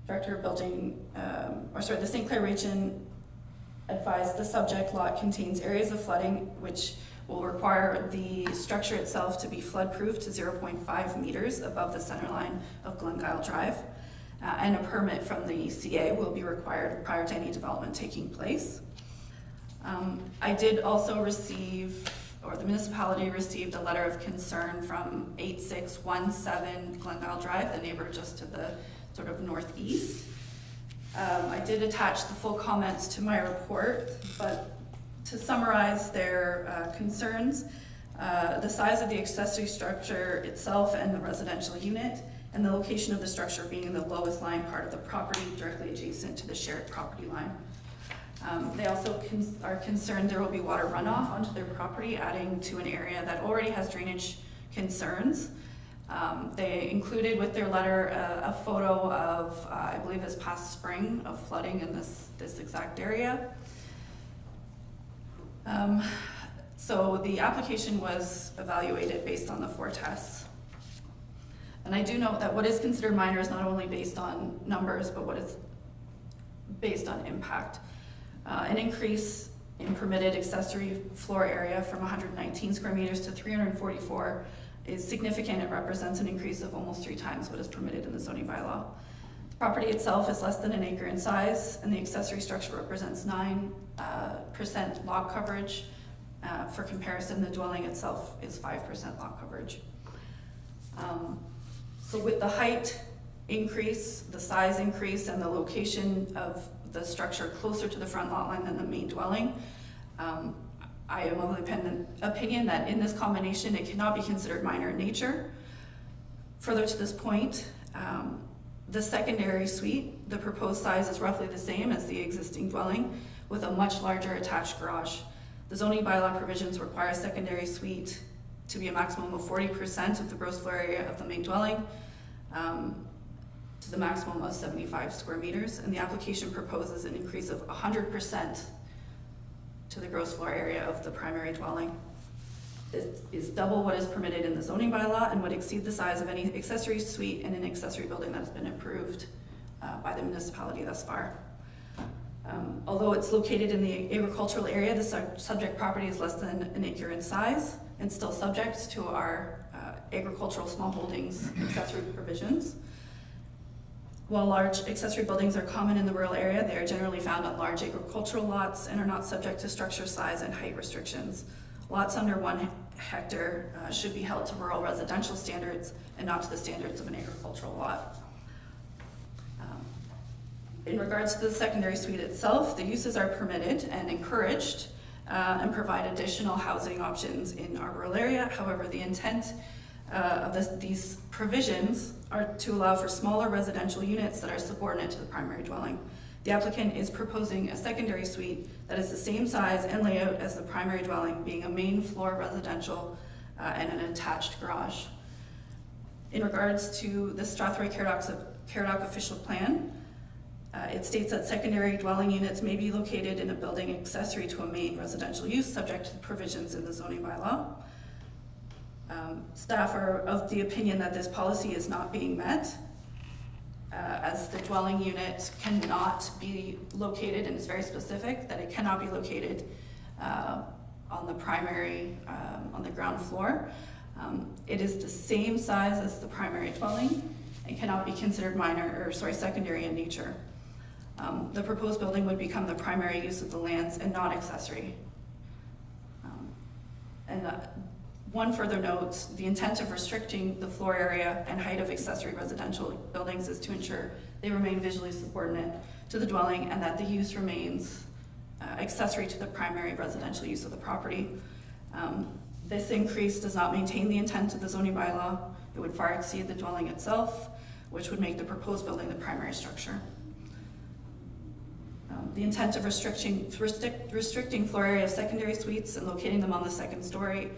Director of Building, the St. Clair Region advised the subject lot contains areas of flooding which will require the structure itself to be flood-proof to 0.5 meters above the center line of Glengyle Drive, and a permit from the CA will be required prior to any development taking place. I did also receive, or the municipality received, a letter of concern from 8617 Glengyle Drive, the neighbor just to the sort of northeast. I did attach the full comments to my report, but to summarize their concerns, the size of the accessory structure itself and the residential unit, and the location of the structure being in the lowest lying part of the property directly adjacent to the shared property line. They also are concerned there will be water runoff onto their property, adding to an area that already has drainage concerns. They included with their letter a photo of, I believe it's past spring, of flooding in this exact area. So the application was evaluated based on the 4 tests. And I do note that what is considered minor is not only based on numbers, but what is based on impact. An increase in permitted accessory floor area from 119 square meters to 344 is significant. It represents an increase of almost 3 times what is permitted in the zoning bylaw. The property itself is less than an acre in size, and the accessory structure represents 9% lot coverage. For comparison, the dwelling itself is 5% lot coverage. So with the height increase, the size increase, and the location of the structure closer to the front lot line than the main dwelling, I am of the opinion that in this combination it cannot be considered minor in nature. Further to this point, the secondary suite, the proposed size is roughly the same as the existing dwelling with a much larger attached garage. The zoning bylaw provisions require a secondary suite to be a maximum of 40% of the gross floor area of the main dwelling, to the maximum of 75 square meters, and the application proposes an increase of 100% to the gross floor area of the primary dwelling. It is double what is permitted in the zoning bylaw and would exceed the size of any accessory suite in an accessory building that has been approved by the municipality thus far. Although it's located in the agricultural area, the subject property is less than an acre in size and still subject to our agricultural small holdings accessory provisions. While large accessory buildings are common in the rural area, they are generally found on large agricultural lots and are not subject to structure size and height restrictions. Lots under 1 hectare should be held to rural residential standards and not to the standards of an agricultural lot. In regards to the secondary suite itself, the uses are permitted and encouraged and provide additional housing options in our rural area. However, the intent of these provisions are to allow for smaller residential units that are subordinate to the primary dwelling. The applicant is proposing a secondary suite that is the same size and layout as the primary dwelling, being a main floor residential and an attached garage. In regards to the Strathroy-Caradoc official plan, it states that secondary dwelling units may be located in a building accessory to a main residential use, subject to the provisions in the zoning bylaw. Staff are of the opinion that this policy is not being met, as the dwelling unit cannot be located, and it's very specific that it cannot be located on the primary, on the ground floor. It is the same size as the primary dwelling and cannot be considered secondary in nature. The proposed building would become the primary use of the lands and not accessory. One further note, the intent of restricting the floor area and height of accessory residential buildings is to ensure they remain visually subordinate to the dwelling and that the use remains accessory to the primary residential use of the property. This increase does not maintain the intent of the zoning bylaw. It would far exceed the dwelling itself, which would make the proposed building the primary structure. The intent of restricting floor area of secondary suites and locating them on the second story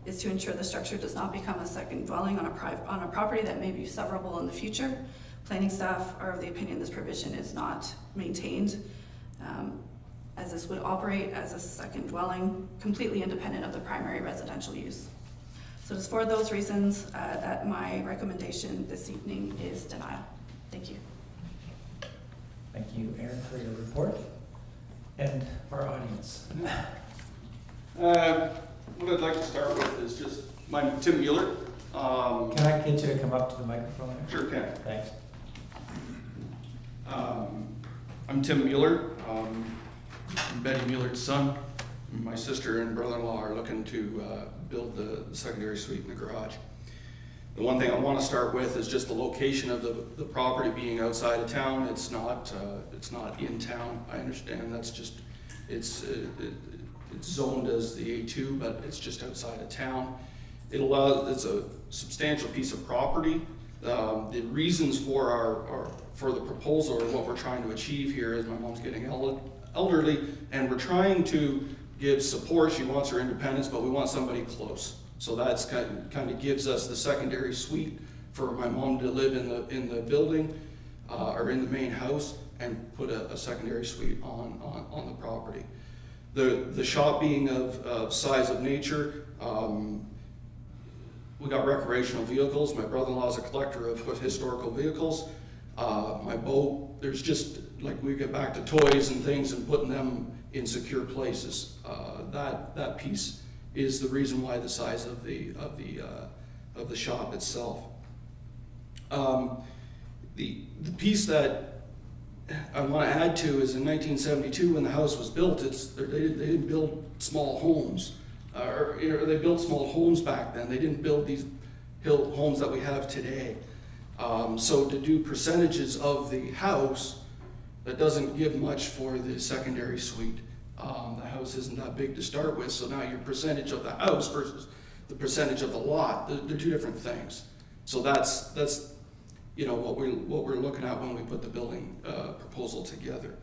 is to ensure the structure does not become a second dwelling on a property that may be severable in the future. Planning staff are of the opinion this provision is not maintained, as this would operate as a second dwelling, completely independent of the primary residential use. So it is for those reasons that my recommendation this evening is denial. Thank you. Thank you, Aaron, for your report. And our audience. What I'd like to start with is just, I'm Tim Mueller. Can I get you to come up to the microphone? Sure can. Thanks. I'm Tim Mueller. I'm Betty Mueller's son. My sister and brother-in-law are looking to build the secondary suite in the garage. The one thing I want to start with is just the location of the property being outside of town. It's not in town. I understand that's just, it's zoned as the A2, but it's just outside of town. It's a substantial piece of property. The reasons for for the proposal, or what we're trying to achieve here, is my mom's getting elderly, and we're trying to give support. She wants her independence, but we want somebody close. So that's kind of gives us the secondary suite for my mom to live in the building or in the main house, and put a secondary suite on the property. The shop being of size of nature, we got recreational vehicles. My brother-in-law is a collector of historical vehicles. My boat, there's just, like, we get back to toys and things and putting them in secure places. That piece is the reason why the size of the shop itself. The piece that I want to add to is in 1972, when the house was built, they didn't build small homes, or they built small homes back then. They didn't build these hill homes that we have today. So to do percentages of the house, that doesn't give much for the secondary suite. The house isn't that big to start with, so now your percentage of the house versus the percentage of the lot, they're two different things. So that's what we're looking at when we put the building proposal together.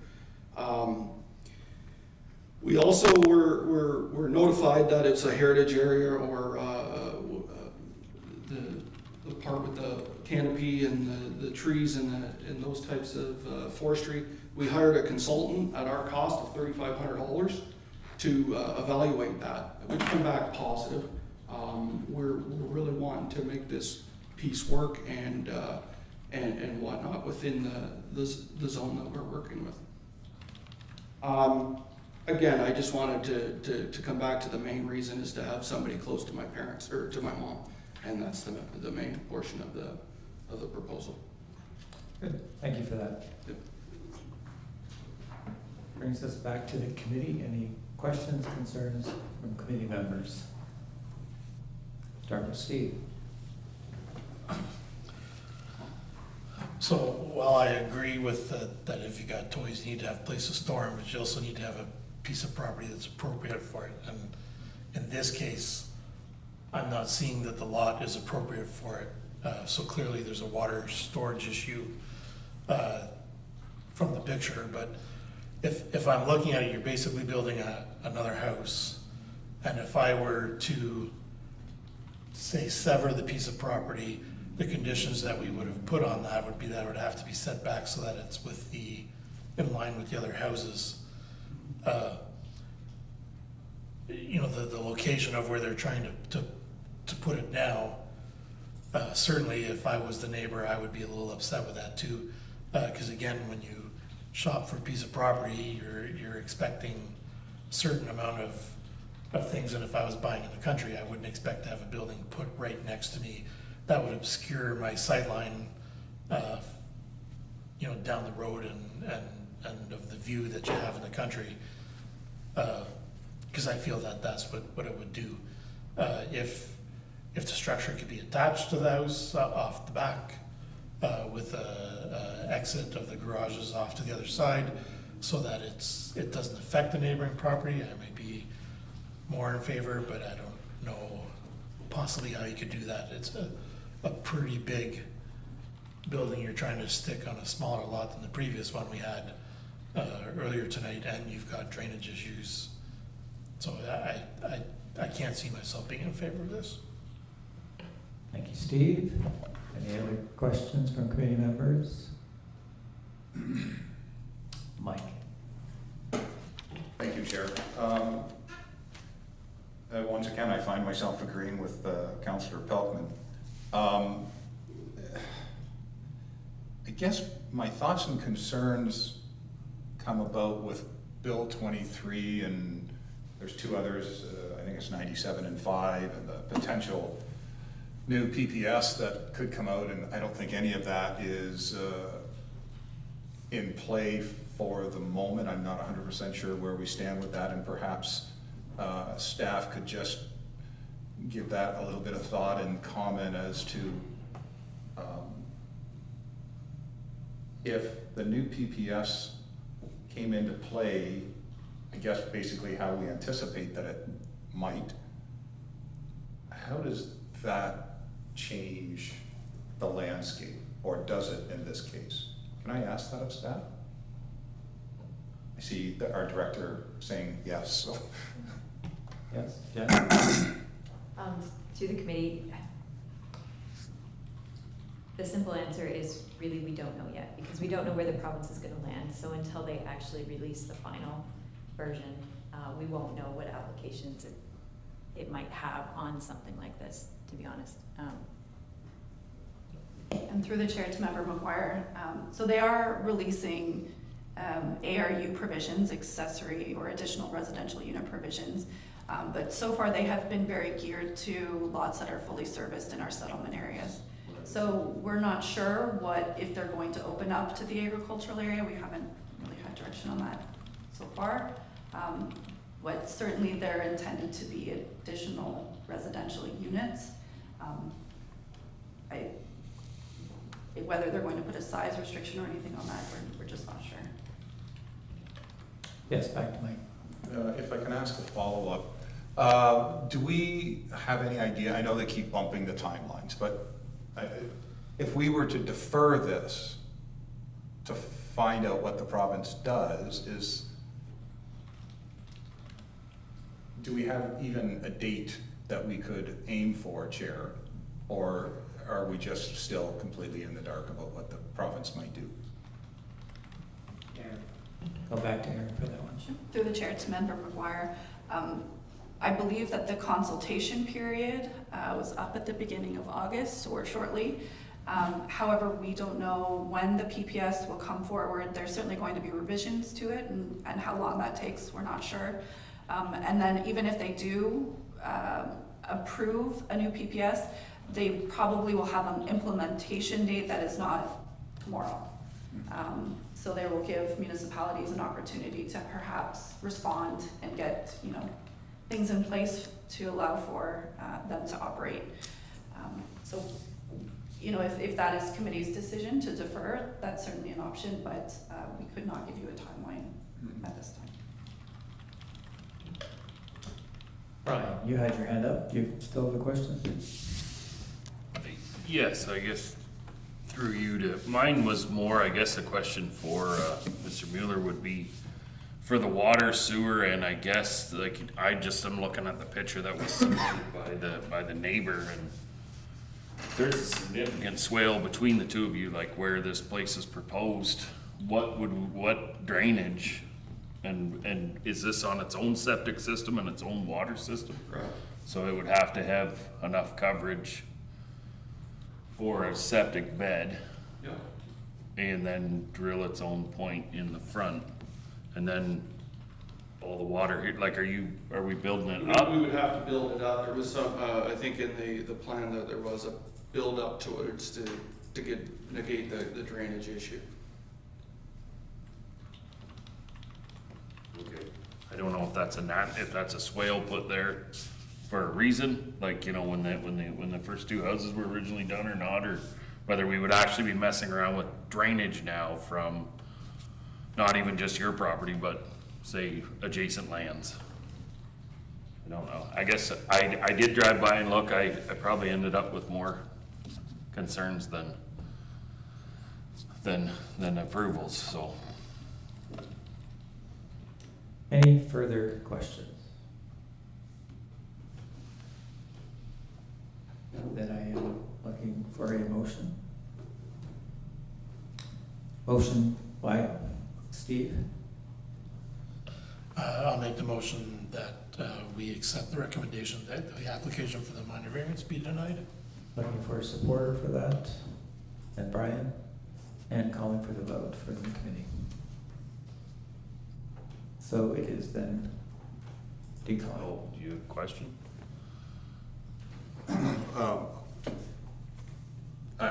We also were notified that it's a heritage area, or the part with the canopy and the trees and those types of forestry. We hired a consultant at our cost of $3,500 to evaluate that. We've come back positive. We're really wanting to make this piece work and whatnot within the zone that we're working with. Again, I just wanted to come back to the main reason is to have somebody close to my parents, or to my mom, and that's the main portion of the proposal. Good, thank you for that. Yep. Brings us back to the committee. Any questions, concerns from committee members? Start with Steve. So while I agree with that if you got toys, you need to have a place to store them, but you also need to have a piece of property that's appropriate for it. And in this case, I'm not seeing that the lot is appropriate for it. So clearly there's a water storage issue from the picture, but if I'm looking at it, you're basically building another house. And if I were to, say, sever the piece of property, the conditions that we would have put on that would be that it would have to be set back so that it's in line with the other houses. You know, the location of where they're trying to put it now, certainly if I was the neighbor, I would be a little upset with that too. Because again, when you shop for a piece of property, you're expecting a certain amount of things, and if I was buying in the country, I wouldn't expect to have a building put right next to me. That would obscure my sightline, you know, down the road and of the view that you have in the country. Because I feel that that's what it would do. If the structure could be attached to the house off the back with a exit of the garages off to the other side, so that it doesn't affect the neighboring property, I may be more in favor, but I don't know possibly how you could do that. It's a pretty big building you're trying to stick on a smaller lot than the previous one we had earlier tonight, and you've got drainage issues. So I can't see myself being in favor of this. Thank you, Steve. Any other questions from committee members? Mike. Thank you, Chair. Once again, I find myself agreeing with Councillor Pelkman. I guess my thoughts and concerns come about with Bill 23, and there's two others, I think it's 97 and 5, and the potential new PPS that could come out, and I don't think any of that is in play for the moment. I'm not 100% sure where we stand with that, and perhaps staff could just give that a little bit of thought and comment as to if the new PPS came into play, I guess basically how we anticipate that it might, how does that change the landscape, or does it in this case? Can I ask that of staff? I see our director saying yes, so. Yes, Jen? To the committee, the simple answer is really we don't know yet, because we don't know where the province is going to land. So until they actually release the final version, we won't know what applications it might have on something like this, to be honest. And through the chair to Member McGuire, so they are releasing ARU provisions, accessory or additional residential unit provisions, but so far they have been very geared to lots that are fully serviced in our settlement areas. So we're not sure if they're going to open up to the agricultural area. We haven't really had direction on that so far. But certainly they're intended to be additional residential units. Whether they're going to put a size restriction or anything on that, we're just not sure. Yes, back to Mike. If I can ask a follow-up, do we have any idea, I know they keep bumping the timelines, but if we were to defer this to find out what the province does, do we have even a date that we could aim for, Chair? Or are we just still completely in the dark about what the province might do? Aaron. Go back to Aaron for that one. Through the chair to Member McGuire, I believe that the consultation period was up at the beginning of August or shortly. However, we don't know when the PPS will come forward. There's certainly going to be revisions to it, and how long that takes, we're not sure. And then even if they do approve a new PPS, they probably will have an implementation date that is not tomorrow. So they will give municipalities an opportunity to perhaps respond and get, things in place to allow for them to operate. So, if that is committee's decision to defer, that's certainly an option, but we could not give you a timeline at this time. Brian, you had your hand up. You still have a question? Yes, I guess through you to, mine was more, I guess, a question for Mr. Mueller would be for the water, sewer, and I guess, like, I'm looking at the picture that was submitted by the neighbor, and there's a significant swale between the two of you, like where this place is proposed. What drainage, and is this on its own septic system and its own water system? Right. So it would have to have enough coverage for a septic bed. Yeah. And then drill its own point in the front, and then all the water here, like, are we building it up? We would have to build it up. There was some, I think in the plan that there was a build up towards to negate the drainage issue. Okay. I don't know if that's a swale put there for a reason, like, when the first two houses were originally done or not, or whether we would actually be messing around with drainage now from not even just your property, but say adjacent lands. I don't know. I guess I did drive by and look. I probably ended up with more concerns than approvals, so. Any further questions? Then I am looking for a motion. Motion by Steve. I'll make the motion that we accept the recommendation that the application for the minor variance be denied. Looking for a supporter for that. And Brian. And calling for the vote for the committee. So it is then declined. Oh, do you have a question?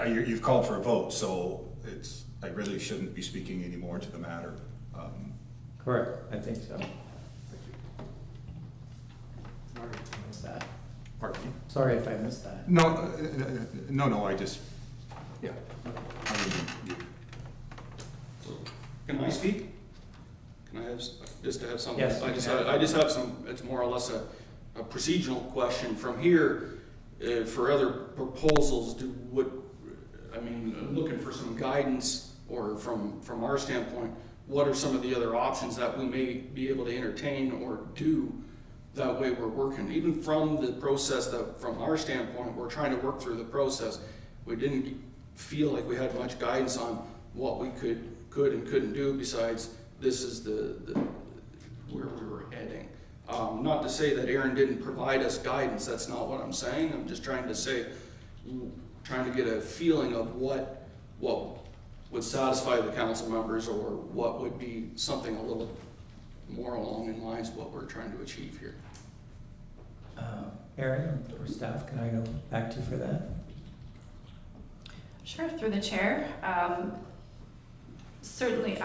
You've called for a vote, so I really shouldn't be speaking anymore to the matter. Correct, I think so. Sorry if I missed that. Pardon me? Sorry if I missed that. No, I just, yeah. Can I speak? Can I have, just to have something? Yes. I just have some, it's more or less a procedural question. From here, for other proposals, looking for some guidance, or from our standpoint, what are some of the other options that we may be able to entertain or do? That way we're working, even from the process that, from our standpoint, we're trying to work through the process. We didn't feel like we had much guidance on what we could and couldn't do, besides this is the where we were heading. Not to say that Aaron didn't provide us guidance, that's not what I'm saying. I'm just trying to get a feeling of what would satisfy the council members, or what would be something a little more along in lines of what we're trying to achieve here. Aaron or staff, can I go back to you for that? Sure, through the chair. Certainly,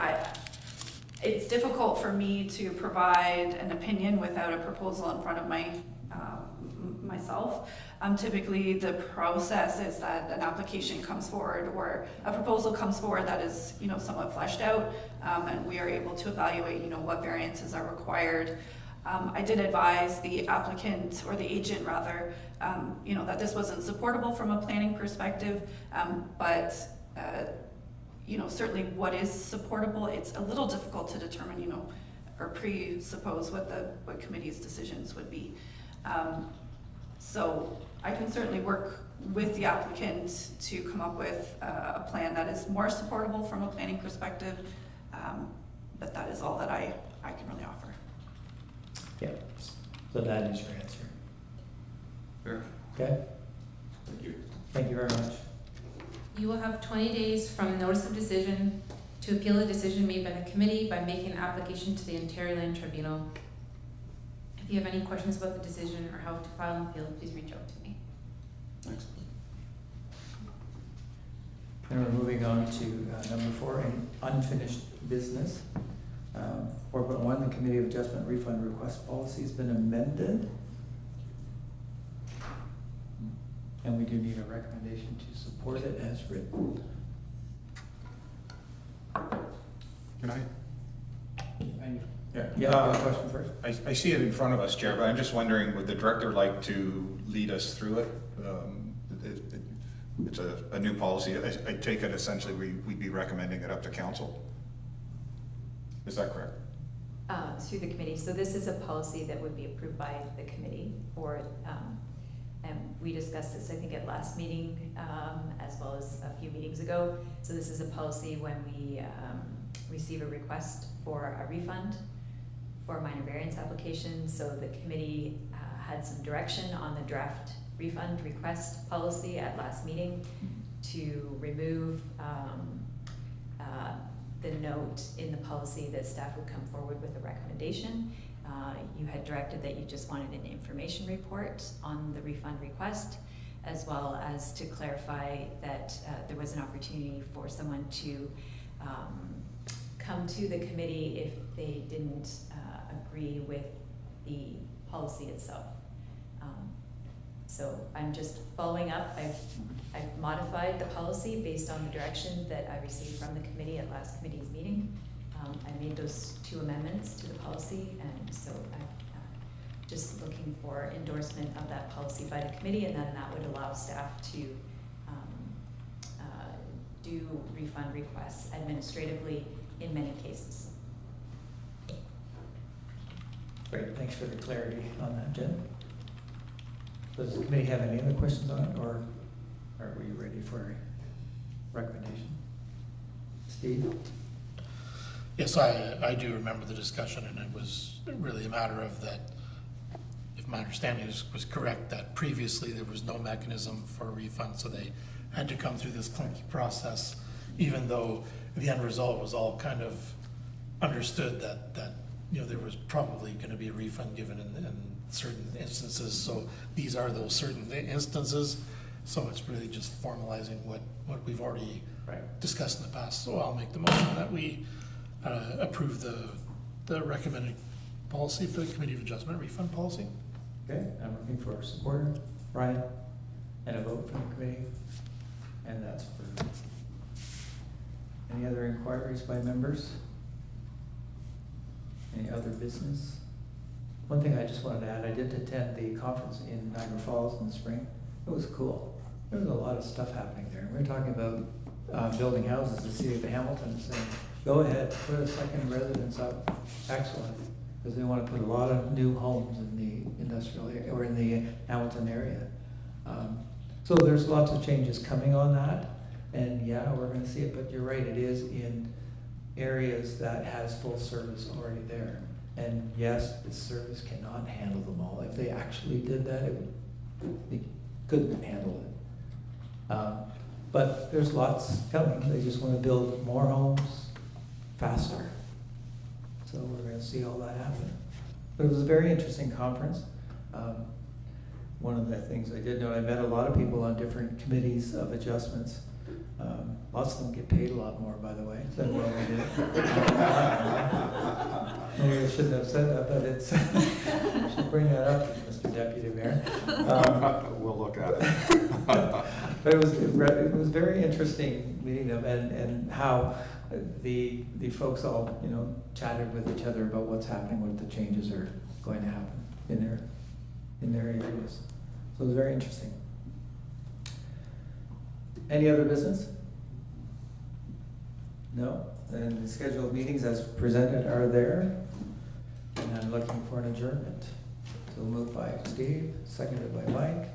it's difficult for me to provide an opinion without a proposal in front of myself. Typically, the process is that an application comes forward, or a proposal comes forward that is, somewhat fleshed out, and we are able to evaluate, what variances are required. I did advise the applicant, or the agent rather, that this wasn't supportable from a planning perspective, but certainly what is supportable, it's a little difficult to determine, or presuppose what committee's decisions would be. So I can certainly work with the applicant to come up with a plan that is more supportable from a planning perspective, but that is all that I can really offer. Yeah, so that is your answer. Fair. Okay, Thank you. thank you very much. You will have 20 days from notice of decision to appeal a decision made by the committee by making an application to the Ontario Land Tribunal. If you have any questions about the decision or how to file an appeal, please reach out to me. Thanks. And we're moving on to number 4, unfinished business. 4.1, the Committee of Adjustment Refund Request Policy has been amended. And we do need a recommendation to support it as written. Can I? Yeah, you have a question first? I see it in front of us, Chair, but I'm just wondering, would the director like to lead us through it? It's a new policy. I take it essentially we'd be recommending it up to council. Is that correct? Through the committee. So this is a policy that would be approved by the committee for, and we discussed this, I think, at last meeting, as well as a few meetings ago. So this is a policy when we receive a request for a refund for a minor variance application. So the committee had some direction on the draft refund request policy at last meeting to remove the note in the policy that staff would come forward with a recommendation. You had directed that you just wanted an information report on the refund request, as well as to clarify that there was an opportunity for someone to come to the committee if they didn't agree with the policy itself. So I'm just following up. I've modified the policy based on the direction that I received from the committee at last committee's meeting. I made those 2 amendments to the policy, and so I'm just looking for endorsement of that policy by the committee, and then that would allow staff to do refund requests administratively in many cases. Great, thanks for the clarity on that, Jen. Does the committee have any other questions on it, or are we ready for a recommendation? Steve? Yes, I do remember the discussion, and it was really a matter of that, if my understanding was correct, that previously there was no mechanism for a refund, so they had to come through this clunky process, even though the end result was all kind of understood that you know, there was probably going to be a refund given in certain instances. So these are those certain instances. So it's really just formalizing what we've already discussed in the past. So I'll make the motion that we approve the recommended policy for the Committee of Adjustment refund policy. Okay, I'm looking for a supporter. Brian? And a vote from the committee? And that's for any other inquiries by members? Any other business? One thing I just wanted to add, I did attend the conference in Niagara Falls in the spring. It was cool. There was a lot of stuff happening there. We were talking about building houses. The city of Hamilton saying, go ahead, put a second residence up. Excellent. Because they want to put a lot of new homes in the industrial area, or in the Hamilton area. So there's lots of changes coming on that. And yeah, we're going to see it, but you're right, it is in areas that has full service already there. And yes, the service cannot handle them all. If they actually did that, they couldn't handle it. But there's lots coming. They just want to build more homes faster. So we're going to see all that happen. But it was a very interesting conference. One of the things I did know, I met a lot of people on different committees of adjustments. Lots of them get paid a lot more, by the way, than what we did. Maybe I shouldn't have said that, but it's, I should bring that up, Mr. Deputy Mayor. We'll look at it. But it was very interesting meeting them, and how the folks all, you know, chatted with each other about what's happening, what the changes are going to happen in their areas. So it was very interesting. Any other business? No? Then the scheduled meetings as presented are there. And I'm looking for an adjournment. So moved by Steve, seconded by Mike,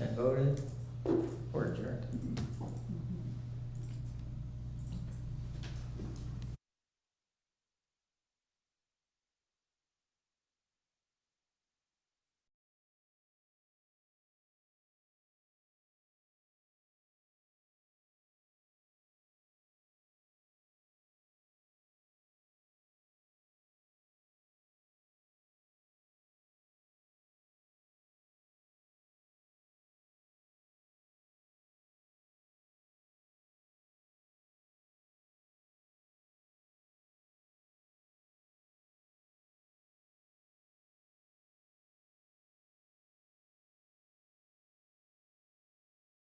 and voted.